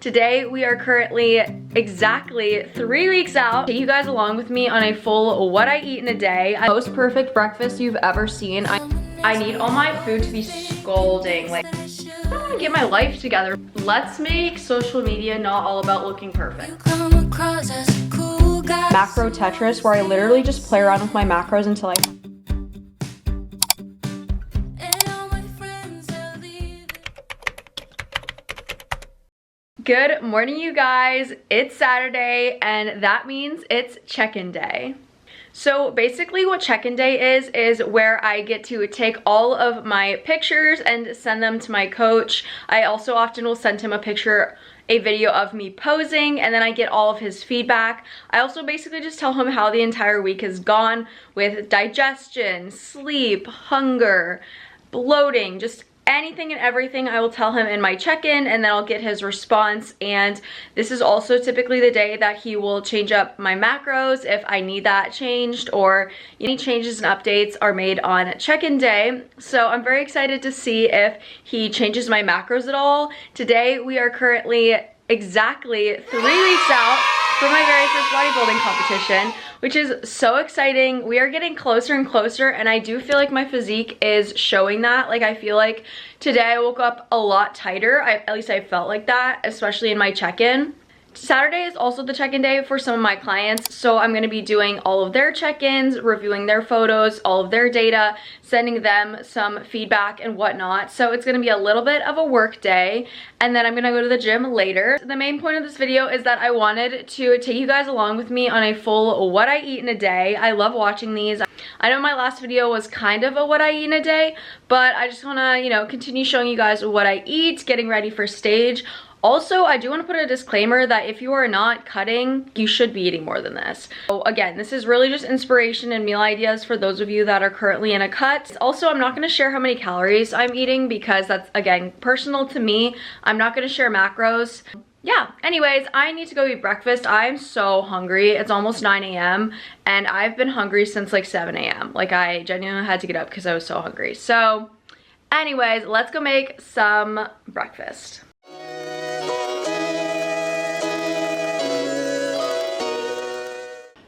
Today we are currently exactly 3 weeks out. Take you guys along with me on a full what I eat in a day. Most perfect breakfast you've ever seen. I need all my food to be scalding. Like, I don't want to get my life together. Let's make social media not all about looking perfect. Macro Tetris, where I literally just play around with my macros until I Good morning, you guys. It's Saturday, and that means it's check-in day. So basically what check-in day is where I get to take all of my pictures and send them to my coach. I also often will send him a video of me posing, and then I get all of his feedback. I also basically just tell him how the entire week has gone with digestion, sleep, hunger, bloating, just anything and everything. I will tell him in my check-in, and then I'll get his response. And this is also typically the day that he will change up my macros if I need that changed, or any changes and updates are made on check-in day. So I'm very excited to see if he changes my macros at all. Today we are currently exactly 3 weeks out for my very first bodybuilding competition, which is so exciting. We are getting closer and closer, and I do feel like my physique is showing that. Like, I feel like today I woke up a lot tighter. At least I felt like that, especially in my check-in. Saturday is also the check-in day for some of my clients, so I'm going to be doing all of their check-ins, reviewing their photos, all of their data, sending them some feedback and whatnot. So it's going to be a little bit of a work day, and then I'm going to go to the gym later. The main point of this video is that I wanted to take you guys along with me on a full what I eat in a day. I love watching these. I know my last video was kind of a what I eat in a day, but I just want to, continue showing you guys what I eat, getting ready for stage. Also, I do want to put a disclaimer that if you are not cutting, you should be eating more than this. So again, this is really just inspiration and meal ideas for those of you that are currently in a cut. Also, I'm not going to share how many calories I'm eating because that's, again, personal to me. I'm not going to share macros. Yeah, anyways, I need to go eat breakfast. I'm so hungry. It's almost 9 a.m. and I've been hungry since like 7 a.m. Like, I genuinely had to get up because I was so hungry. So anyways, let's go make some breakfast.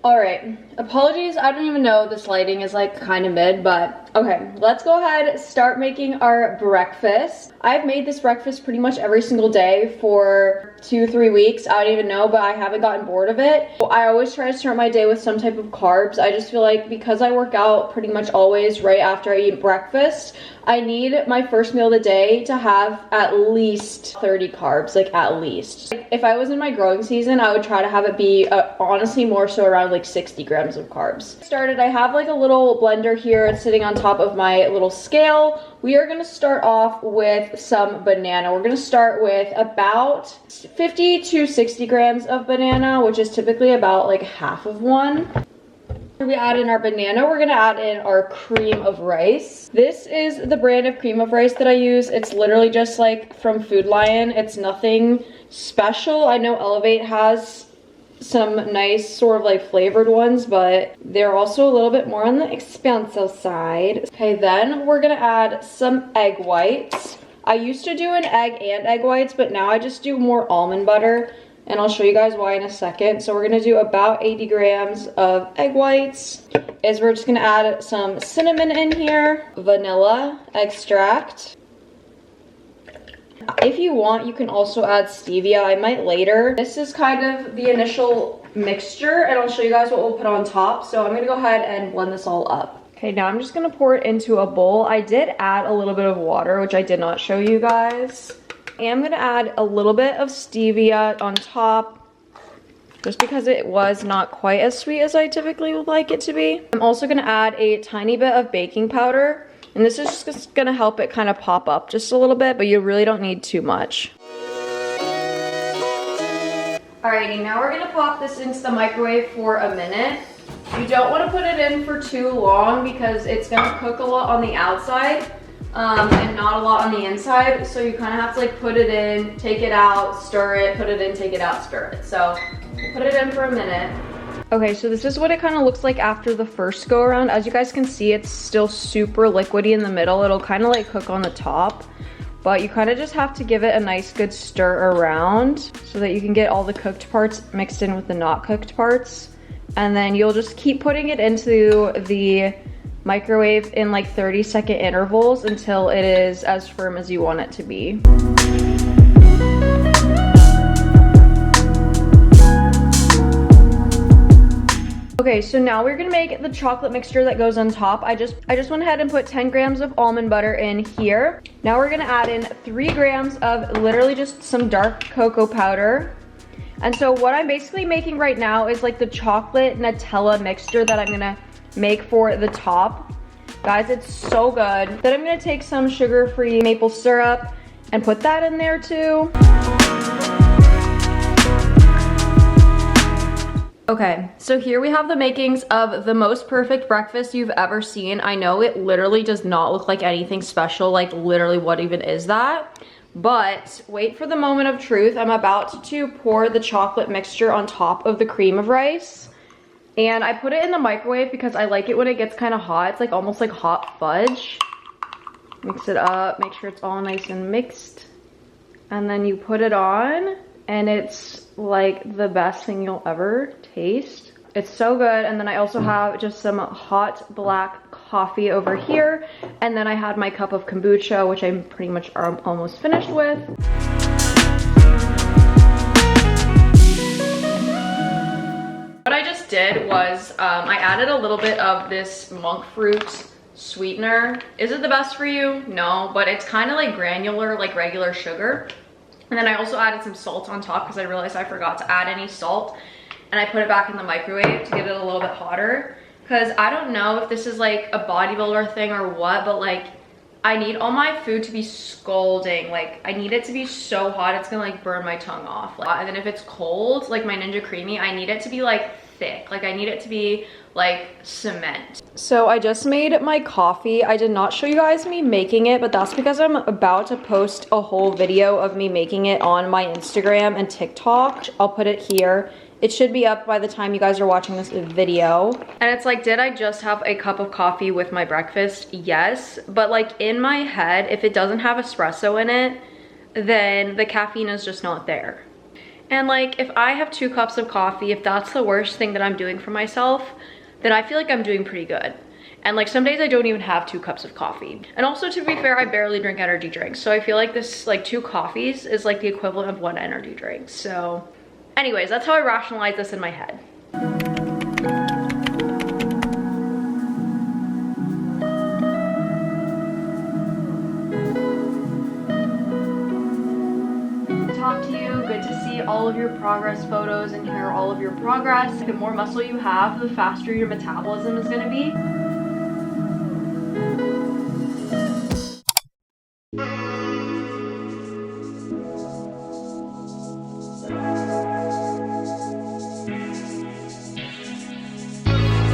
Alright, apologies, I don't even know, this lighting is like kind of mid, but okay, let's go ahead, start making our breakfast. I've made this breakfast pretty much every single day for 2-3 weeks. I don't even know, but I haven't gotten bored of it. I always try to start my day with some type of carbs. I just feel like because I work out pretty much always right after I eat breakfast, I need my first meal of the day to have at least 30 carbs, like at least. If I was in my growing season, I would try to have it be honestly more so around like 60 grams of carbs. I have like a little blender here. It's sitting on top of my little scale. We are going to start off with some banana. We're going to start with about 50 to 60 grams of banana, which is typically about like half of one. We add in our banana, we're gonna add in our cream of rice. This is the brand of cream of rice that I use. It's literally just like from Food Lion. It's nothing special. I know Elevate has some nice sort of like flavored ones, but they're also a little bit more on the expensive side. Okay, then we're gonna add some egg whites. I used to do an egg and egg whites, but now I just do more almond butter, and I'll show you guys why in a second. So we're gonna do about 80 grams of egg whites. We're just gonna add some cinnamon in here, vanilla extract. If you want, you can also add stevia. I might later. This is kind of the initial mixture, and I'll show you guys what we'll put on top. So I'm gonna go ahead and blend this all up. Okay, now I'm just gonna pour it into a bowl. I did add a little bit of water, which I did not show you guys. I am gonna add a little bit of stevia on top, just because it was not quite as sweet as I typically would like it to be. I'm also gonna add a tiny bit of baking powder, and this is just gonna help it kind of pop up just a little bit, but you really don't need too much. Alrighty, now we're gonna pop this into the microwave for a minute. You don't wanna put it in for too long because it's gonna cook a lot on the outside. And not a lot on the inside, so you kind of have to like put it in, take it out, stir it, put it in, take it out, stir it. So we'll put it in for a minute. Okay, so this is what it kind of looks like after the first go around. As you guys can see, it's still super liquidy in the middle. It'll kind of like cook on the top. but you kind of just have to give it a nice good stir around so that you can get all the cooked parts mixed in with the not cooked parts. And then you'll just keep putting it into the microwave in like 30-second intervals until it is as firm as you want it to be. Okay, so now we're gonna make the chocolate mixture that goes on top. I just went ahead and put 10 grams of almond butter in here. Now we're gonna add in 3 grams of literally just some dark cocoa powder. And so what I'm basically making right now is like the chocolate Nutella mixture that I'm gonna make for the top. Guys, it's so good. Then I'm gonna take some sugar-free maple syrup and put that in there too. Okay, so here we have the makings of the most perfect breakfast you've ever seen. I know it literally does not look like anything special, like literally what even is that? But wait for the moment of truth. I'm about to pour the chocolate mixture on top of the cream of rice. And I put it in the microwave because I like it when it gets kind of hot. It's like almost like hot fudge. Mix it up, make sure it's all nice and mixed. And then you put it on and it's like the best thing you'll ever taste. It's so good. And then I also have just some hot black coffee over here. And then I had my cup of kombucha, which I'm pretty much almost finished with. What I just did was I added a little bit of this monk fruit sweetener. Is it the best for you? No, but it's kind of like granular, like regular sugar. And then I also added some salt on top because I realized I forgot to add any salt. And I put it back in the microwave to get it a little bit hotter. Because I don't know if this is like a bodybuilder thing or what, but like I need all my food to be scalding. Like I need it to be so hot it's gonna like burn my tongue off. Like, and then if it's cold, like my Ninja Creamy, I need it to be like thick. Like I need it to be like cement. So I just made my coffee. I did not show you guys me making it, but that's because I'm about to post a whole video of me making it on my Instagram and TikTok. I'll put it here. It should be up by the time you guys are watching this video. And it's like, did I just have a cup of coffee with my breakfast? Yes, but like in my head, if it doesn't have espresso in it, then the caffeine is just not there. And like, if I have 2 cups of coffee, if that's the worst thing that I'm doing for myself, then I feel like I'm doing pretty good. And like some days I don't even have 2 cups of coffee. And also, to be fair, I barely drink energy drinks. So I feel like this, like 2 coffees is like the equivalent of 1 energy drink. So anyways, that's how I rationalize this in my head. Talk to you, good to see all of your progress photos and hear all of your progress. The more muscle you have, the faster your metabolism is gonna be.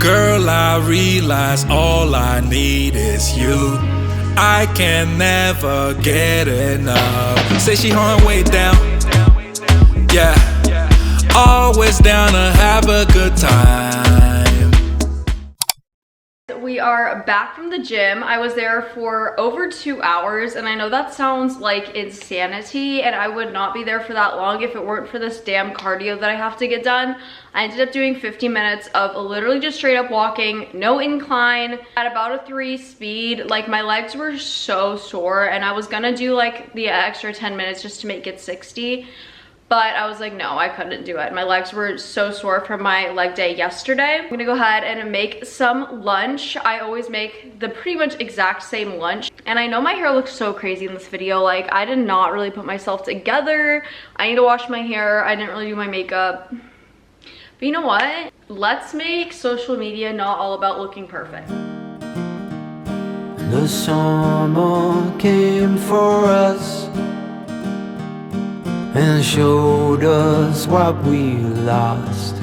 Girl, I realize all I need is you. I can never get enough. Say she on way down. Yeah, always down to have a good time. We are back from the gym. I was there for over 2 hours, and I know that sounds like insanity, and I would not be there for that long if it weren't for this damn cardio that I have to get done. I ended up doing 50 minutes of literally just straight up walking, no incline, at about a 3 speed. Like my legs were so sore, and I was gonna do like the extra 10 minutes just to make it 60. But I was like, no, I couldn't do it. My legs were so sore from my leg day yesterday. I'm gonna go ahead and make some lunch. I always make the pretty much exact same lunch. And I know my hair looks so crazy in this video. Like, I did not really put myself together. I need to wash my hair. I didn't really do my makeup. But you know what? Let's make social media not all about looking perfect. The summer came for us and showed us what we lost.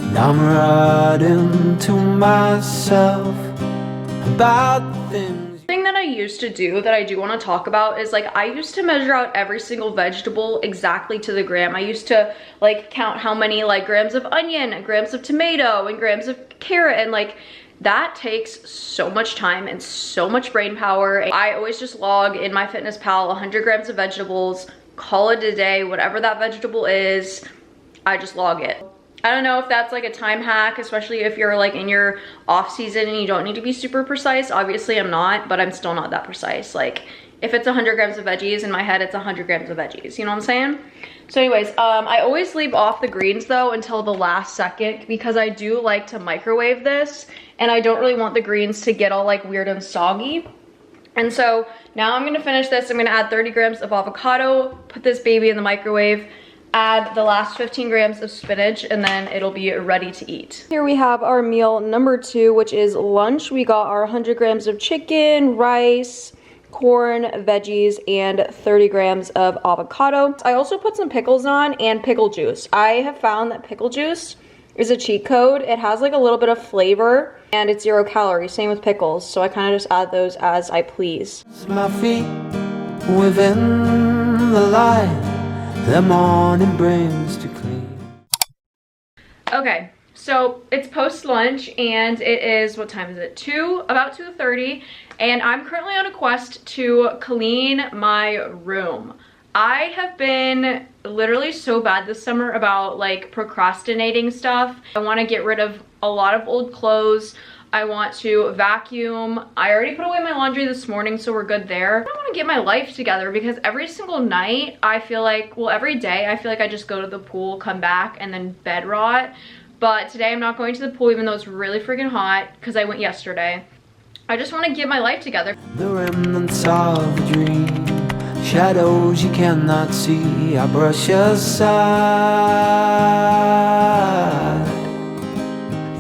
And I'm writing to myself about things. Thing that I used to do that I do want to talk about is like I used to measure out every single vegetable exactly to the gram. I used to like count how many like grams of onion, grams of tomato, and grams of carrot, and like That takes so much time and so much brain power. I always just log in MyFitnessPal 100 grams of vegetables, call it a day, whatever that vegetable is, I just log it. I don't know if that's like a time hack, especially if you're like in your off season and you don't need to be super precise. Obviously I'm not, but I'm still not that precise. Like if it's 100 grams of veggies, in my head it's 100 grams of veggies, you know what I'm saying? So anyways, I always leave off the greens though until the last second because I do like to microwave this and I don't really want the greens to get all like weird and soggy. And so now I'm gonna finish this. I'm gonna add 30 grams of avocado, put this baby in the microwave, add the last 15 grams of spinach, and then it'll be ready to eat. Here we have our meal number 2, which is lunch. We got our 100 grams of chicken, rice, corn, veggies, and 30 grams of avocado. I also put some pickles on and pickle juice. I have found that pickle juice is a cheat code. It has like a little bit of flavor and it's 0 calories, same with pickles. So I kind of just add those as I please. My feet within the light the morning brings to clean. Okay, so it's post-lunch and it is, what time is it? About 2:30, and I'm currently on a quest to clean my room. I have been literally so bad this summer about like procrastinating stuff. I want to get rid of a lot of old clothes. I want to vacuum. I already put away my laundry this morning, so we're good there. I want to get my life together because every single night I feel like, well, every day I feel like I just go to the pool, come back, and then bed rot. But today I'm not going to the pool even though it's really freaking hot because I went yesterday. I just want to get my life together. The remnants of a dream, shadows you cannot see, I brush aside.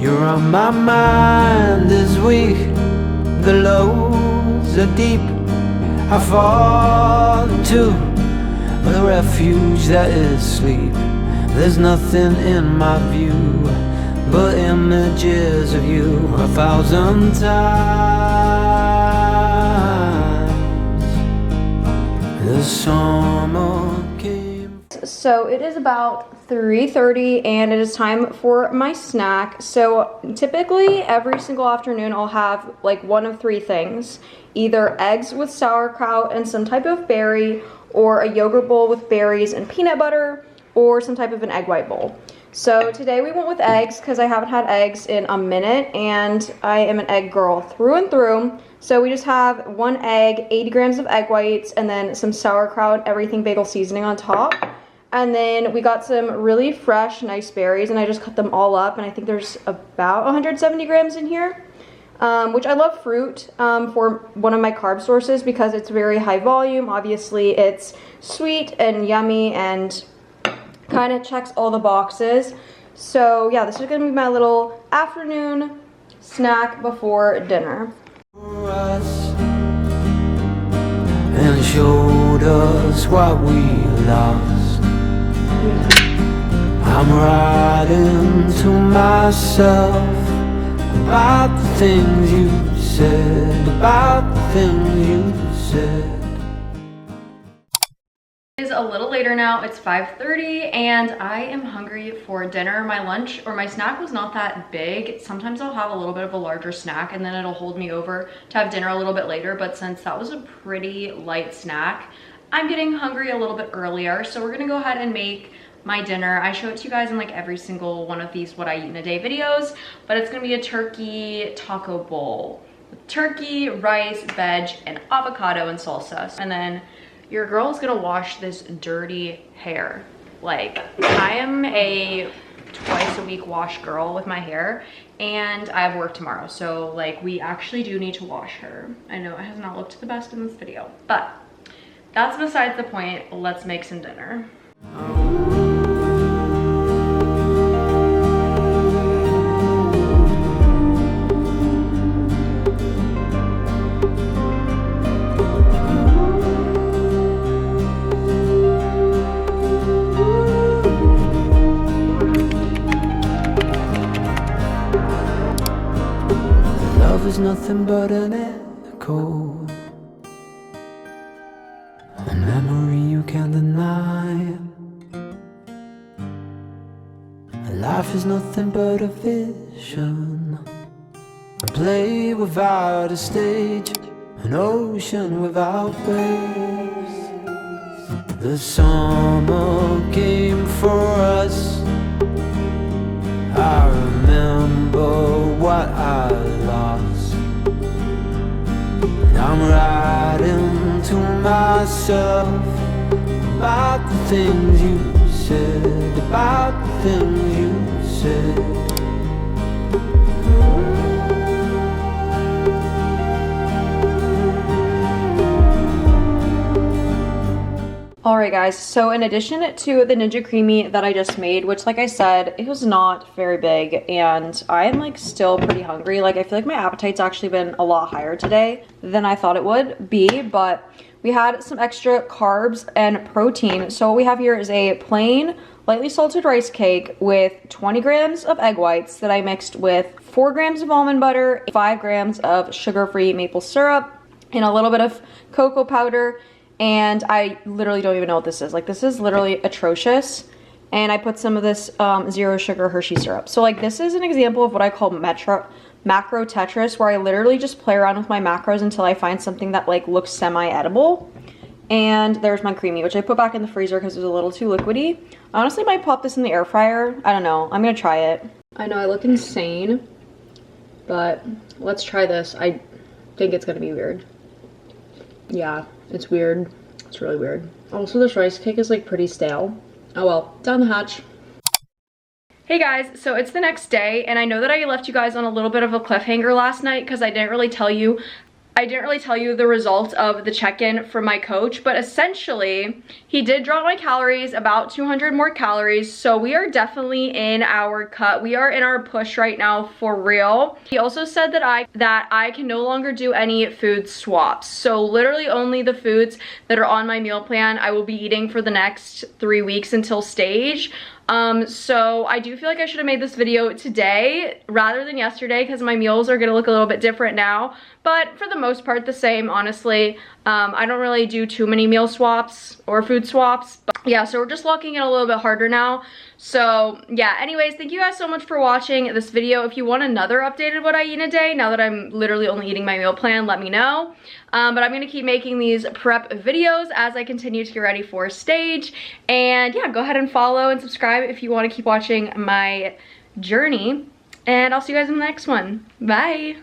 You're on my mind this week, the lows are deep, I fall into the refuge that is sleep. There's nothing in my view but images of you 1,000 times. The summer came. So it is about 3:30 and it is time for my snack. So typically every single afternoon I'll have like one of 3 things. Either eggs with sauerkraut and some type of berry, or a yogurt bowl with berries and peanut butter, or some type of an egg white bowl. So today we went with eggs because I haven't had eggs in a minute and I am an egg girl through and through. So we just have 1 egg, 80 grams of egg whites, and then some sauerkraut, everything bagel seasoning on top. And then we got some really fresh, nice berries, and I just cut them all up, and I think there's about 170 grams in here, which I love fruit for one of my carb sources because it's very high volume. Obviously, it's sweet and yummy and kind of checks all the boxes. So yeah, this is gonna be my little afternoon snack before dinner. And showed us what we lost. I'm writing to myself about the things you said, about the things you said. It is a little later now. It's 5:30 and I am hungry for dinner. My lunch or my snack was not that big. Sometimes I'll have a little bit of a larger snack and then it'll hold me over to have dinner a little bit later, but since that was a pretty light snack, I'm getting hungry a little bit earlier. So we're gonna go ahead and make my dinner. I show it to you guys in like every single one of these what I eat in a day videos, but it's gonna be a turkey taco bowl with turkey, rice, veg, and avocado and salsa. And then your girl is gonna wash this dirty hair. Like, I am a twice a week wash girl with my hair, and I have work tomorrow, so like we actually do need to wash her. I know it has not looked the best in this video, but that's besides the point. Let's make some dinner. Love is nothing but an echo, a memory you can't deny. Life is nothing but a vision, play without a stage, an ocean without waves. The summer came for us. I remember what I lost, and I'm writing to myself about the things you said, about the things you said. Alright guys, so in addition to the Ninja Creamy that I just made, which like I said, it was not very big and I am like still pretty hungry. Like I feel like my appetite's actually been a lot higher today than I thought it would be, but we had some extra carbs and protein. So what we have here is a plain, lightly salted rice cake with 20 grams of egg whites that I mixed with 4 grams of almond butter, 5 grams of sugar-free maple syrup, and a little bit of cocoa powder. And I literally don't even know what this is. Like, this is literally atrocious. And I put some of this zero sugar Hershey syrup. So like, this is an example of what I call macro Tetris, where I literally just play around with my macros until I find something that like looks semi-edible. And there's my creamy, which I put back in the freezer because it was a little too liquidy. I honestly might pop this in the air fryer. I don't know. I'm gonna try it. I know I look insane, but let's try this. I think it's gonna be weird. Yeah, it's weird. It's really weird. Also, this rice cake is like pretty stale. Oh well, down the hatch. Hey guys, so it's the next day and I know that I left you guys on a little bit of a cliffhanger last night because I didn't really tell you the result of the check-in from my coach, but essentially he did drop my calories about 200 more calories, so we are definitely in our cut. We are in our push right now for real. He also said that I can no longer do any food swaps, so literally only the foods that are on my meal plan I will be eating for the next 3 weeks until stage. So I do feel like I should have made this video today rather than yesterday because my meals are gonna look a little bit different now, but for the most part the same, honestly. I don't really do too many meal swaps or food swaps, but yeah, so we're just locking it a little bit harder now. So yeah, anyways, thank you guys so much for watching this video. If you want another updated what I eat in a day, now that I'm literally only eating my meal plan, let me know. But I'm gonna keep making these prep videos as I continue to get ready for stage. And yeah, go ahead and follow and subscribe if you want to keep watching my journey. And I'll see you guys in the next one. Bye.